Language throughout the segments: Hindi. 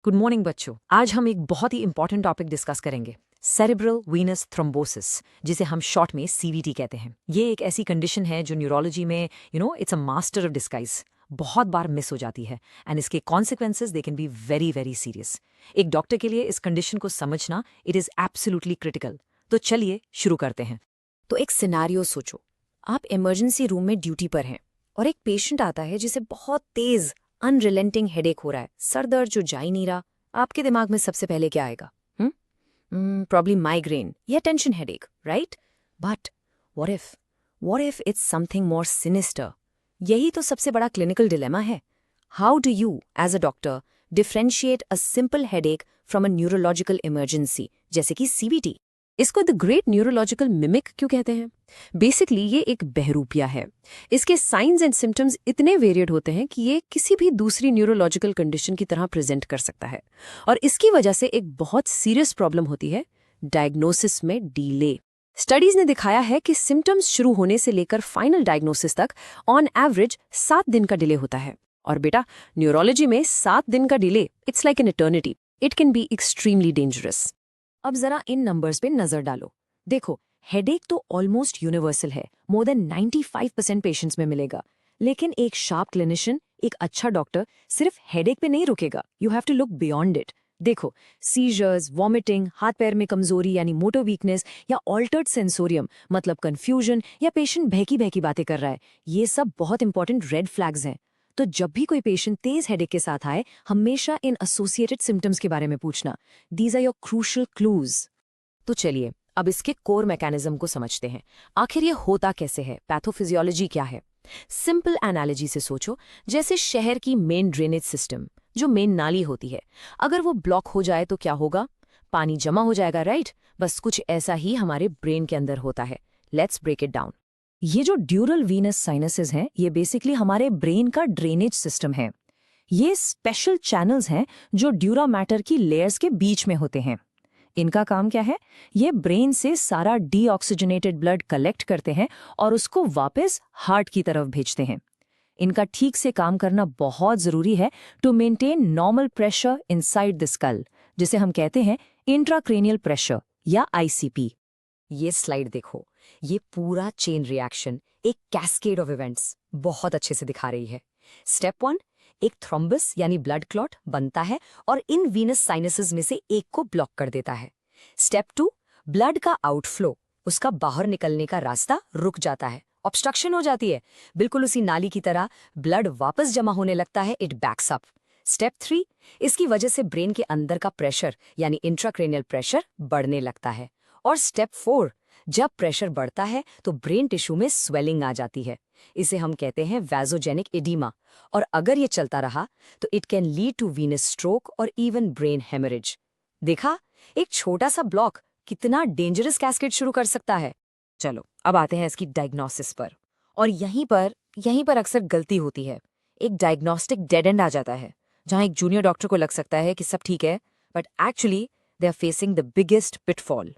गुड मॉर्निंग बच्चों। आज हम एक बहुत ही इंपॉर्टेंट टॉपिक डिस्कस करेंगे, सेरेब्रल वीनस थ्रोम्बोसिस, जिसे हम शॉर्ट में सीवीटी कहते हैं। ये एक ऐसी कंडीशन है जो न्यूरोलॉजी में it's a master of disguise, बहुत बार मिस हो जाती है एंड इसके consequences they can be very very serious. एक डॉक्टर के लिए इस कंडीशन को समझना इट इज एब्सोल्युटली क्रिटिकल। तो चलिए शुरू करते हैं। तो एक सिनारियो सोचो, आप इमरजेंसी रूम में ड्यूटी पर हैं और एक पेशेंट आता है जिसे बहुत तेज अनरिलेंटिंग हेडेक हो रहा है, सर दर्द जो जा ही नहीं रहा। आपके दिमाग में सबसे पहले क्या आएगा? प्रॉब्ली माइग्रेन या tension headache, right? But what if it's something more sinister? यही तो सबसे बड़ा क्लिनिकल डिलेमा है। How do you as a doctor differentiate a simple headache from a neurological emergency जैसे कि सीवीटी? इसको द ग्रेट न्यूरोलॉजिकल मिमिक क्यों कहते हैं? बेसिकली ये एक बहरूपिया है। इसके साइंस एंड सिम्टम्स इतने वेरिएड होते हैं कि ये किसी भी दूसरी न्यूरोलॉजिकल कंडीशन की तरह प्रेजेंट कर सकता है, और इसकी वजह से एक बहुत सीरियस प्रॉब्लम होती है, डायग्नोसिस में डिले। स्टडीज ने दिखाया है कि सिम्टम्स शुरू होने से लेकर फाइनल डायग्नोसिस तक ऑन एवरेज 7 दिन का डिले होता है। और बेटा, न्यूरोलॉजी में 7 दिन का delay, it's like an eternity. It can be extremely dangerous. अब जरा इन नंबर्स पे नजर डालो। देखो, हेडेक तो ऑलमोस्ट यूनिवर्सल है, मोर देन 95% पेशेंट्स में मिलेगा। लेकिन एक शार्प क्लिनिशियन, एक अच्छा डॉक्टर सिर्फ हेडेक पे नहीं रुकेगा। You have to look beyond it. देखो, सीजर्स, वॉमिटिंग, हाथ पैर में कमजोरी यानी मोटर वीकनेस, या ऑल्टर्ड सेंसोरियम मतलब कंफ्यूजन, या पेशेंट बहकी बहकी बातें कर रहा है, ये सब बहुत इंपॉर्टेंट रेड फ्लैग्स हैं। तो जब भी कोई पेशेंट तेज हेडेक के साथ आए, हमेशा इन एसोसिएटेड सिम्टम्स के बारे में पूछना। These are your crucial clues. तो चलिए अब इसके कोर मैकेनिज्म को समझते हैं। आखिर ये होता कैसे है? पैथोफिजियोलॉजी क्या है? सिंपल एनालॉजी से सोचो, जैसे शहर की मेन ड्रेनेज सिस्टम, जो मेन नाली होती है, अगर वो ब्लॉक हो जाए तो क्या होगा? पानी जमा हो जाएगा, राइट? बस कुछ ऐसा ही हमारे ब्रेन के अंदर होता है। Let's break it down. ये जो ड्यूरल वीनस साइनसेस हैं, ये बेसिकली हमारे ब्रेन का ड्रेनेज सिस्टम है। ये स्पेशल चैनल्स हैं जो ड्यूरा मैटर की लेयर्स के बीच में होते हैं। इनका काम क्या है? ये ब्रेन से सारा डीऑक्सीजनेटेड ब्लड कलेक्ट करते हैं और उसको वापस हार्ट की तरफ भेजते हैं। इनका ठीक से काम करना बहुत जरूरी है to maintain normal pressure inside the skull, जिसे हम कहते हैं इंट्राक्रेनियल प्रेशर या आईसीपी। ये स्लाइड देखो, ये पूरा चेन रिएक्शन, एक कैस्केड ऑफ इवेंट्स बहुत अच्छे से दिखा रही है। स्टेप 1, एक थ्रोम्बस यानी ब्लड क्लॉट बनता है और इन वीनस साइनसेस में से एक को ब्लॉक कर देता है। स्टेप 2, ब्लड का आउटफ्लो, उसका बाहर निकलने का रास्ता रुक जाता है, ऑब्स्ट्रक्शन हो जाती है। बिल्कुल उसी नाली की तरह ब्लड वापस जमा होने लगता है, इट बैक्स अप। स्टेप 3, इसकी वजह से ब्रेन के अंदर का प्रेशर यानी इंट्राक्रेनियल प्रेशर बढ़ने लगता है। और स्टेप 4, जब प्रेशर बढ़ता है तो ब्रेन टिश्यू में स्वेलिंग आ जाती है। इसे हम कहते हैं वैजोजेनिक एडिमा, और अगर ये चलता रहा तो it can lead to venous stroke और इवन ब्रेन हेमरेज। देखा, एक छोटा सा ब्लॉक कितना डेंजरस कैस्केड शुरू कर सकता है। चलो अब आते हैं इसकी डायग्नोसिस पर। और यहीं पर अक्सर गलती होती है। एक डायग्नोस्टिक डेड एंड आ जाता है, जहां एक जूनियर डॉक्टर को लग सकता है कि सब ठीक है, but actually they are facing the biggest pitfall.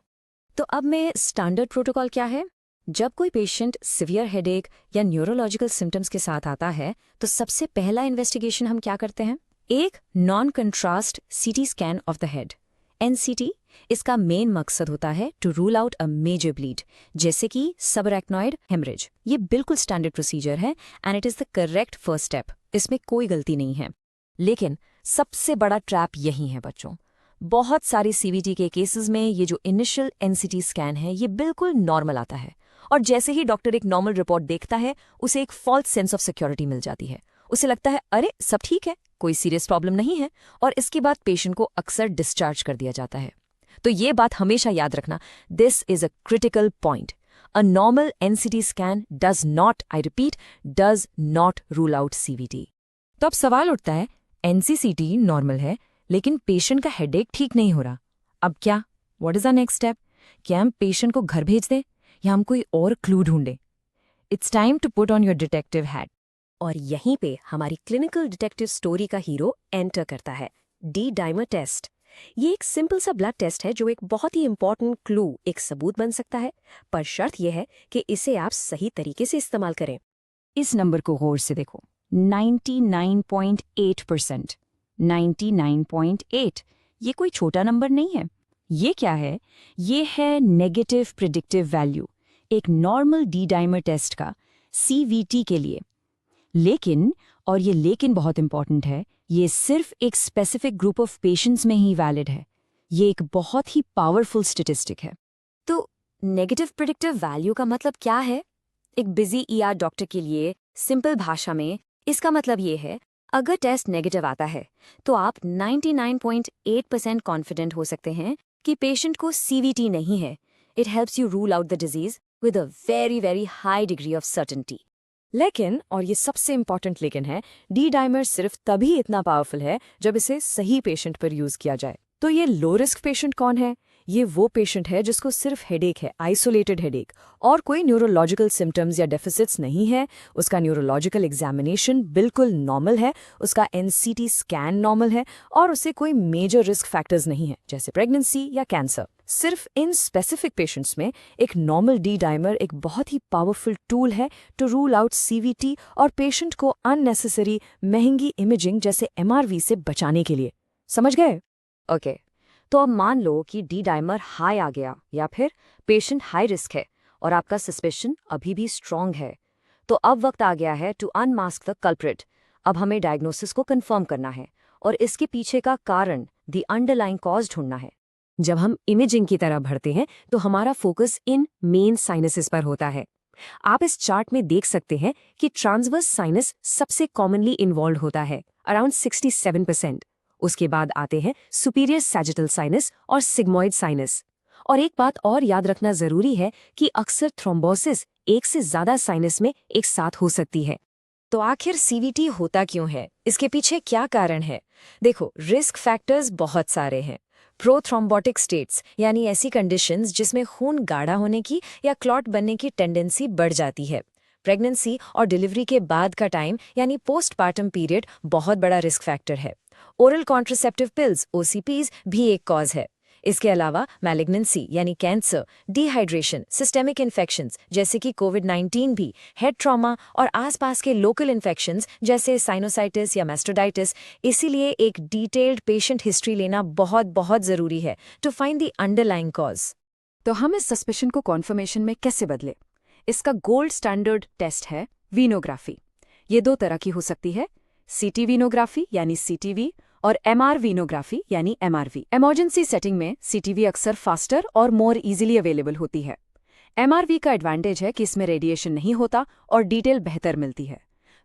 तो अब में स्टैंडर्ड प्रोटोकॉल क्या है? जब कोई पेशेंट सिवियर हेडेक या न्यूरोलॉजिकल सिम्टम्स के साथ आता है, तो सबसे पहला इन्वेस्टिगेशन हम क्या करते हैं? एक non contrast CT scan of the head, NCT. इसका मेन मकसद होता है to rule out a major bleed, जैसे कि सबरैक्नॉइड हेमरेज। ये बिल्कुल स्टैंडर्ड प्रोसीजर है and it is the correct first step. इसमें कोई गलती नहीं है। लेकिन सबसे बड़ा ट्रैप यही है बच्चों। बहुत सारी सीवीटी के केसेस में ये जो इनिशियल एनसीटी स्कैन है, ये बिल्कुल नॉर्मल आता है, और जैसे ही डॉक्टर एक नॉर्मल रिपोर्ट देखता है, उसे एक फॉल्स सेंस ऑफ सिक्योरिटी मिल जाती है। उसे लगता है अरे सब ठीक है, कोई सीरियस प्रॉब्लम नहीं है, और इसके बाद पेशेंट को अक्सर डिस्चार्ज कर दिया जाता है। तो ये बात हमेशा याद रखना, this is a critical point. A normal NCT scan does not, I repeat, does not rule out CVT. तो अब सवाल उठता है, एनसीसीटी नॉर्मल है लेकिन पेशेंट का हेडेक ठीक नहीं हो रहा, अब क्या? What is the next step? क्या हम पेशेंट को घर भेज दें या हम कोई और क्लू ढूंढें? It's time to put on your detective hat. और यहीं पे हमारी क्लिनिकल डिटेक्टिव स्टोरी का हीरो एंटर करता है, डी डाइमर टेस्ट। ये एक सिंपल सा ब्लड टेस्ट है जो एक बहुत ही इंपॉर्टेंट क्लू, एक सबूत बन सकता है, पर शर्त यह है कि इसे आप सही तरीके से इस्तेमाल करें। इस नंबर को गौर से देखो, 99.8%। 99.8। ये कोई छोटा नंबर नहीं है। ये क्या है? ये है नेगेटिव प्रिडिक्टिव वैल्यू, एक नॉर्मल डी डाइमर टेस्ट का CVT के लिए। लेकिन, और ये लेकिन बहुत इंपॉर्टेंट है, ये सिर्फ एक स्पेसिफिक ग्रुप ऑफ पेशेंट्स में ही वैलिड है। ये एक बहुत ही पावरफुल स्टैटिस्टिक है। तो नेगेटिव प्रिडिक्टिव वैल्यू का मतलब क्या है? एक बिजी ER डॉक्टर के लिए सिंपल भाषा में इसका मतलब ये है, अगर टेस्ट नेगेटिव आता है तो आप 99.8% कॉन्फिडेंट हो सकते हैं कि पेशेंट को CVT नहीं है। It helps you rule out the disease with a very very high degree of certainty. लेकिन, और ये सबसे इंपॉर्टेंट लेकिन है, डी डाइमर सिर्फ तभी इतना पावरफुल है जब इसे सही पेशेंट पर यूज किया जाए। तो ये लो रिस्क पेशेंट कौन है? ये वो पेशेंट है जिसको सिर्फ हेडेक है, आइसोलेटेड हेडेक, और कोई न्यूरोलॉजिकल सिम्टम्स या डेफिसिट्स नहीं है, उसका न्यूरोलॉजिकल एग्जामिनेशन बिल्कुल नॉर्मल है, उसका NCT स्कैन नॉर्मल है, और उसे कोई मेजर रिस्क फैक्टर्स नहीं है जैसे प्रेगनेंसी या कैंसर। सिर्फ इन स्पेसिफिक पेशेंट्स में एक नॉर्मल डी डाइमर एक बहुत ही पावरफुल टूल है टू रूल आउट CVT और पेशेंट को अननेसेसरी महंगी इमेजिंग जैसे MRV से बचाने के लिए। समझ गए? ओके, तो अब मान लो कि डी डाइमर हाई आ गया या फिर पेशेंट हाई रिस्क है और आपका सस्पेशन अभी भी स्ट्रांग है। तो अब वक्त आ गया है टू अनमास्क द कल्प्रिट। अब हमें डायग्नोसिस को कंफर्म करना है और इसके पीछे का कारण, द अंडरलाइंग कॉज ढूंढना है। जब हम इमेजिंग की तरह बढ़ते हैं तो हमारा फोकस इन मेन साइनसेस पर होता है। आप इस चार्ट में देख सकते हैं कि ट्रांसवर्स साइनस सबसे कॉमनली इन्वॉल्व होता है, अराउंड 67%। उसके बाद आते हैं सुपीरियर सैजिटल साइनस और सिग्मॉइड साइनस। और एक बात और याद रखना जरूरी है कि अक्सर थ्रोम्बोसिस एक से ज्यादा साइनस में एक साथ हो सकती है। तो आखिर CVT होता क्यों है? इसके पीछे क्या कारण है? देखो, रिस्क फैक्टर्स बहुत सारे हैं। प्रोथ्रोम्बोटिक स्टेट्स, यानी ऐसी कंडीशंस जिसमें खून गाढ़ा होने की या क्लॉट बनने की टेंडेंसी बढ़ जाती है। प्रेगनेंसी और डिलीवरी के बाद का टाइम यानी पोस्टपार्टम पीरियड बहुत बड़ा रिस्क फैक्टर है। ओरल कॉन्ट्रासेप्टिव पिल्स OCPs भी एक कॉज है। इसके अलावा मैलिग्नेंसी यानी कैंसर, डिहाइड्रेशन, सिस्टेमिक इन्फेक्शंस जैसे कि कोविड-19 भी, हेड ट्रॉमा और आसपास के लोकल इन्फेक्शंस जैसे साइनोसाइटिस या मास्टरडाइटिस। इसीलिए एक डिटेल्ड पेशेंट हिस्ट्री लेना बहुत बहुत जरूरी है to find the underlying cause. तो हम इस सस्पेशन को कॉन्फर्मेशन में कैसे बदले? इसका गोल्ड स्टैंडर्ड टेस्ट है वीनोग्राफी। ये दो तरह की हो सकती है, CT वीनोग्राफी यानी CTV और MR वीनोग्राफी यानी MRV। इमरजेंसी सेटिंग में CTV अक्सर फास्टर और मोर इजीली अवेलेबल होती है। MRV का एडवांटेज है कि इसमें रेडिएशन नहीं होता और डिटेल बेहतर मिलती है।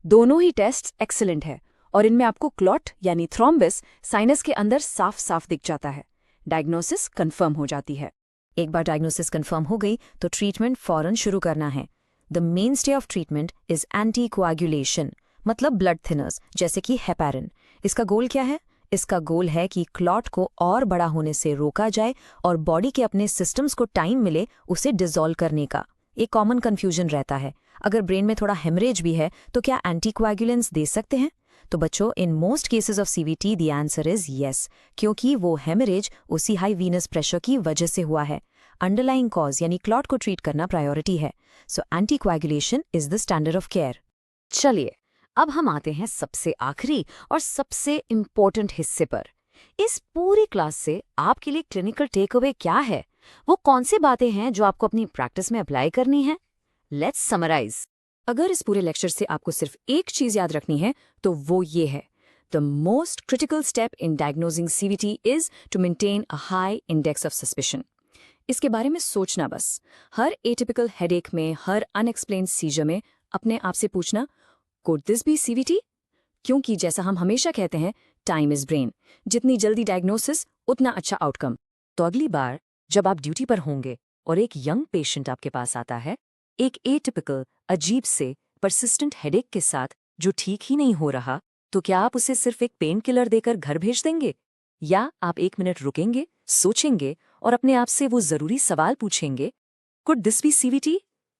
दोनों ही टेस्ट एक्सीलेंट है और इनमें आपको क्लॉट यानी थ्रोम्बस साइनस के अंदर साफ साफ दिख जाता है। डायग्नोसिस कंफर्म हो जाती है। एक बार डायग्नोसिस कंफर्म हो गई तो ट्रीटमेंट फौरन शुरू करना है। The mainstay of treatment is anticoagulation, मतलब ब्लड थिनर्स जैसे कि हेपारिन। इसका गोल क्या है? इसका गोल है कि क्लॉट को और बड़ा होने से रोका जाए और बॉडी के अपने सिस्टम्स को टाइम मिले उसे डिसॉल्व करने का। एक कॉमन कंफ्यूजन रहता है, अगर ब्रेन में थोड़ा हेमरेज भी है तो क्या एंटीकोआगुलेंट्स दे सकते हैं? तो बच्चों, in most cases of CVT the answer is yes, क्योंकि वो हेमरेज उसी हाई वीनस प्रेशर की वजह से हुआ है। अंडरलाइंग कॉज यानी क्लॉट को ट्रीट करना प्रायोरिटी है। So anticoagulation is the standard of care. चलिए, अब हम आते हैं सबसे आखिरी और सबसे इम्पोर्टेंट हिस्से पर। इस पूरी क्लास से आपके लिए क्लिनिकल टेक अवे क्या है? वो कौन सी बातें हैं जो आपको अपनी प्रैक्टिस में अप्लाई करनी है? Let's summarise. अगर इस पूरे लेक्चर से आपको सिर्फ एक चीज याद रखनी है तो वो ये है, the most critical step in diagnosing CVT is to maintain a high index of suspicion. इसके बारे में सोचना बस। हर एटिपिकल हेडेक में, हर अनएक्सप्लेन्ड सीजर में अपने आप से पूछना, Could this be CVT? क्योंकि जैसा हम हमेशा कहते हैं, टाइम इज ब्रेन। जितनी जल्दी डायग्नोसिस उतना अच्छा आउटकम। तो अगली बार जब आप ड्यूटी पर होंगे और एक यंग पेशेंट आपके पास आता है, एक एटिपिकल, अजीब से परसिस्टेंट हेडेक के साथ जो ठीक ही नहीं हो रहा, तो क्या आप उसे सिर्फ एक पेन किलर देकर घर भेज देंगे? या आप 1 मिनट रुकेंगे, सोचेंगे और अपने आप से वो जरूरी सवाल पूछेंगे, Could this be CVT?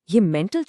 ये मेंटल